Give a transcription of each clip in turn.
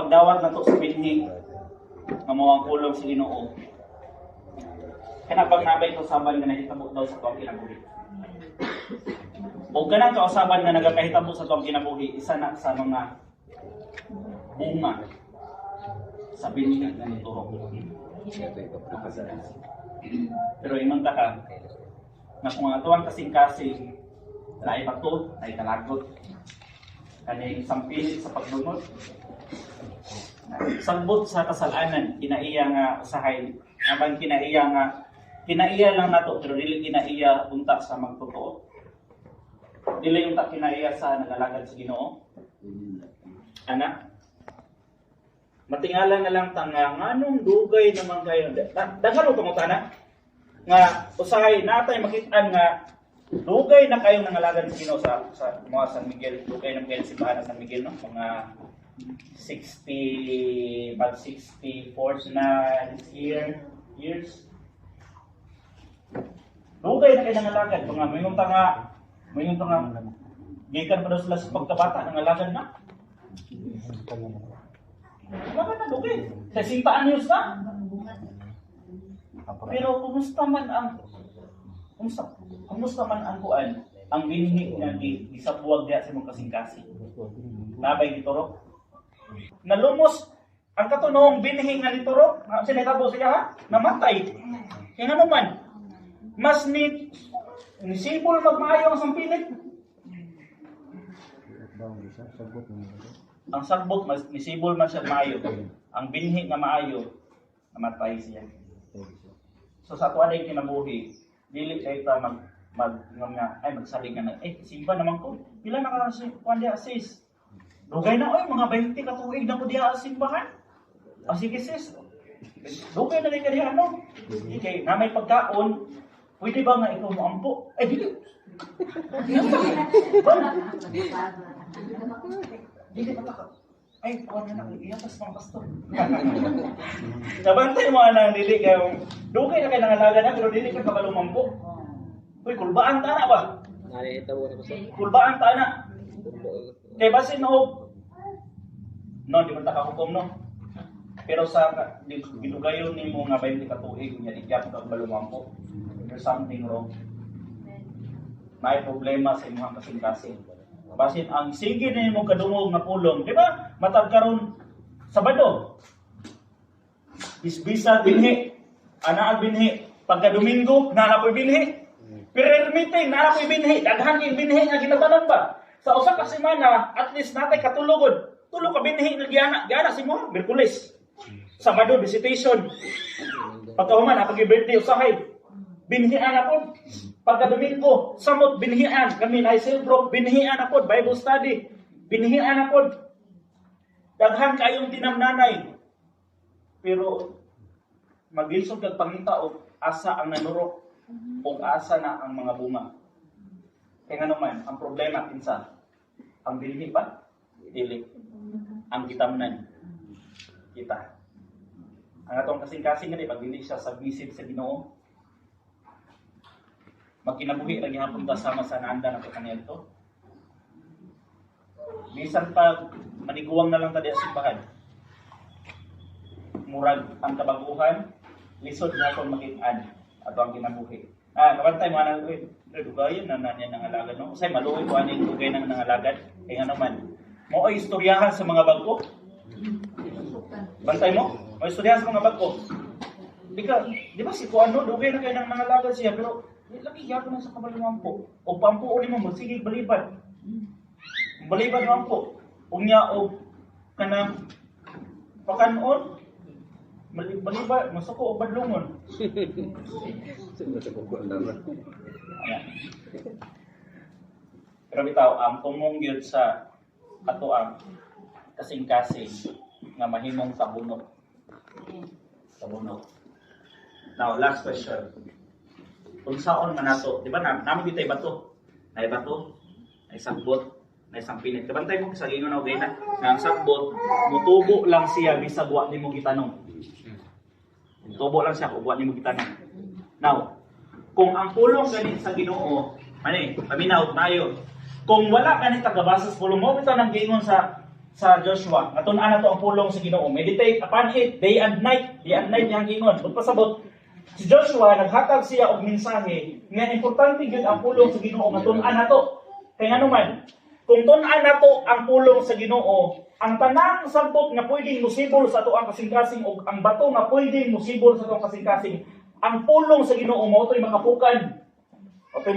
pagdawat nato sa binhi nga mawang kulong sa Ginoo. Kana pag nabay ko saban nga nahitabo daw sa tuwang kinabuhi. O kanang kausaban nga nagakahitabo sa tuwang kinabuhi, isa na sa mga bunga sa binhi nga nituro. Pero imong taka na kung ang tuwang kasing-kasing na ibato, ay kalagot, kaning sampilit sa paglunod, sagbot sa kasalanan, kinaiya nga usahay, abang kinaiya lang nato, pero dili kinaiya unta sa magtotoo. Dili unta kinaiya sa nagalagad sa Ginoo. Ana, matingala na lang tanga nganong dugay naman kayo. Daghan mo pangutana nga usahay natay makit-an nga dugay na kayo nangalagad sa Ginoo sa mga San Miguel, dugay na kayo simbahan sa San Miguel, no? Mga 64 na years. Dugay na kayo nangalagad, mga mayroon tanga gikan pa daw sila sa pagkabata nangalagad na. Wala na dugay. Sa 50 anyos na. Pero kumusta man ang kuan, ang binhi nga gisabuwag diha sa imong kasing-kasing. Nabay gituro. Nalumos ang katunong binhi nga nituro, sinitabo siya ha, namatay. Kaya nga naman, mas nisibol magmaayo ang sampilit. Ang sagbot, mas nisibol man siya maayo. Ang binhi nga maayo, namatay siya. So sa tuwa na kinabuhi, dili kayo ta magsalig nga simba naman ko. Pila na ka kuan diha sis? Dugay na mga 20 ka tuig na ko diha simbahan. Sige sis. Dugay na ka diha no. Okay, na may pagkaon, pwede ba nga ikaw moampo? Dili. Dili pa ka. Kuha na iyatas mga pastor. Nabantay mo anang dili kayo. Dugay na kayo nangalaga na, pero dili ka kabalumampo. Uy, kulbaan ta na ba? Kulbaan ta na. Kaya basin na ho. No, di ba takahukom no? Pero sa gidugayon ni mo nga 20 ka tuig, niya di ka kabalumampo. There's something wrong. May problema sa imong kasing-kasing. Basin ang sige na imong kadungog nga pulong, di ba? Matag karon Sabado. Bisbisa binhi, ana ang binhi. Pagka Domingo, nana po'y binhi. Prayer meeting, nana po'y binhi. Daghan yung binhi nga ginatanan ba? Sa usa ka semana, at least natay katulogod. Tulo ka binhi nga giana si mo, Miyerkules. Sabado visitation. Pagka human apag birthday usahay. Binhian ako. Pagka Domingo, samot binhian. Kami na Silbrook, binhian ako. Bible study, binhian ako. Daghan kayong tinamnanay. Pero maglisod kag pangita o asa ang nanuro o asa na ang mga bunga. Kaya nga naman, ang problema kinsa, ang binhi ba? Dili. Ang kitamnan. Kita. Ang atong kasing-kasing nga pag hindi siya submissive sa Ginoo, magkinabuhi lagi hapon ta sama sa naanda na kanento. Bisan pag maniguwang na lang ta diha sa simbahan. Murag ang kabaguhan, lisod na akong makit-an ato ang kinabuhi. Kabantay mo nang dugayon na niya nangalagan no. Usay maluoy ko ani dugay nang nangalagad. Kaya nga naman, mo ay istoryahan sa mga bagko. Bantay mo? Mo istoryahan sa mga bagko. Di ba si Kuano dugay na kay nang nangalagad siya pero lagi gyapon na sa kabalumampo. O pampuon nimo magsige balibad. Balibad mampo. Unya og kanang pakanon balibad masuko og badlungon. Pero bitaw ang tumong gyud sa ato ang kasing-kasing nga mahimong tabuno. Now last question. Kung saon man nato, di ba namin bitay bato? Nay bato, nay sagbot, nay sampinit. Kabantay mo sa gingon og gina, nga ang sagbot mutubo lang siya bisag wa nimo gitanong. Mutubo lang siya kung wa nimo gitanong. Now, kung ang pulong gani sa Ginoo, paminaw tayo. Kung wala ka ni tagabasa sa pulong mo bitaw nang gingon sa sa Joshua, nga tun-an na to ang pulong sa Ginoo. Meditate upon it day and night yang ingon. Ug pasabot si Joshua naghatag siya og mensahe nga importante gyud ang pulong sa Ginoo nga tun-an nato. Kay nganuman, kung tun-an nato ang pulong sa Ginoo, ang tanang sampot nga pwedeng musibol sa ato ang kasing-kasing ug ang bato nga pwedeng musibol sa ato ang kasing-kasing, ang pulong sa Ginoo mao toy makapukan. Mao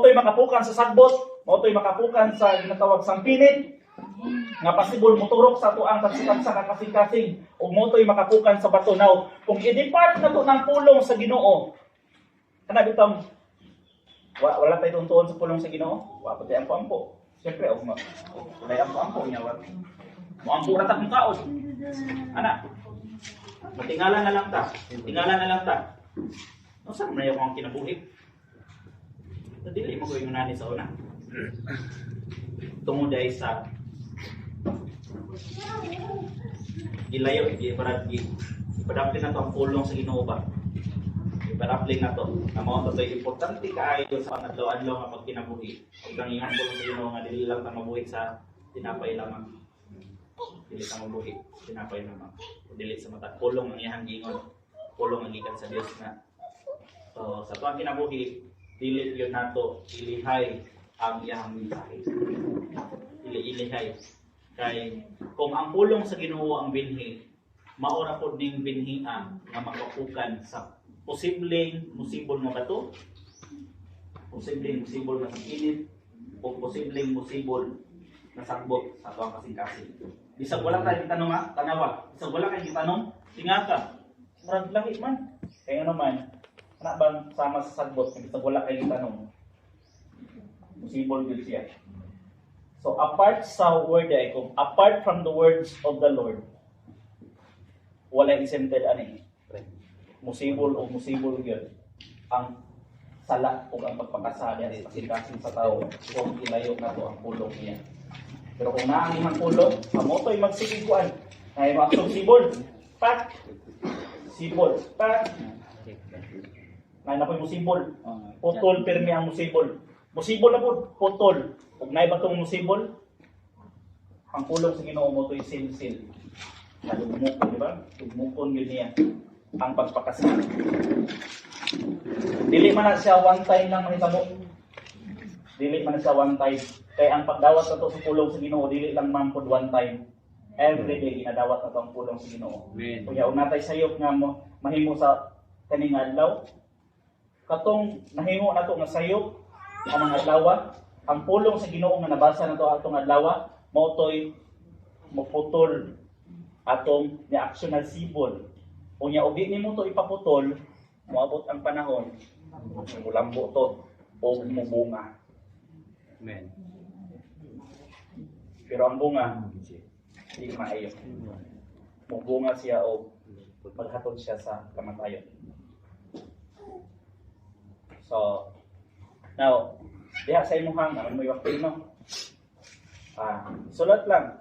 toy makapukan sa sagbot, mao toy makapukan sa ginatawag sang pinit nga pasibol moturok sa ato ang kasing-kasing ug mao toy makapukan sa bato. Now, kung i-depart nato ng pulong sa Ginoo, kana bitang wala tayo tuntuon sa pulong sa Ginoo, wa pa tayo ampo. Siyempre, wala ampo niya. Mo ampo ratak mong kaon. Ana, matingala na lang ta. No, saan mo na yung mga kinabuhi? Dili mo ko yung nani sa una. Tungod ay sa gilayo, ipadapin na to ang pulong sa Ginoo ba? Ipadapin na to. Na mga to importante kaayo sa pangadlaw-adlaw nga pagkinabuhi. Huwag kang ingat pulong sa Ginoo nga dili lang ta mabuhi sa tinapay lamang. Dili ta mabuhi tinapay lamang. Dili sa mata pulong ang iyang gingon. Pulong ang gikan sa Dios na. So sa tuang kinabuhi, dili yun nato ilihay ang iyang mensahe. Ilihay. Kay kung ang pulong sa Ginoo ang binhi, maora pod ning binhian nga makapukan sa posibleng musibol nga bato, posibleng musibol nga init, o posibleng musibol na sagbot sa tuwang kasing-kasing. Bisag wala tayong tanong ha, tanawa. Bisag wala kayong tanong, tingaka. Marag lahi man. Kaya naman, anak bang sama sa sagbot, bisag wala kayong tanong. Musibol din siya. So apart sa word ay kung apart from the words of the Lord, wala exempted ani. Musibol yun ang sala o ang pagpakasada sa kasing sa tao kung ilayo na to ang pulong niya. Pero kung naangin ang pulong, amo to'y magsigiguan. Ay maksong sibol. Pat. Nay na po'y musibol. Putol pirmi ang musibol. Musibol na po, putol. Kung nay ba itong musibol, ang pulong sa Ginoo mo to'y sil-sil. Nalugmukon, di ba? Lugmukon yun niya. Ang pagpakasal. Dili man na siya one time lang mahitabo. Kaya ang pagdawat na to sa pulong sa Ginoo, dili lang man pod one time. Every day ginadawat na to ang pulong sa Ginoo. Kuya ug natay sayop nga mahimo sa kaning adlaw. Katong nahimo nato nga sayop ang mga adlaw, ang pulong sa Ginoo nga nabasa nato atong adlaw, mao toy maputol atong ni-actional sibol. Unya ug di nimo to ipaputol, moabot ang panahon mulambo to o mubunga. Amen. Pero ang bunga di maayo. Mubunga siya o maghatod siya sa kamatayon. So now, diha sa imuhang ano mo yung no? Sulat lang.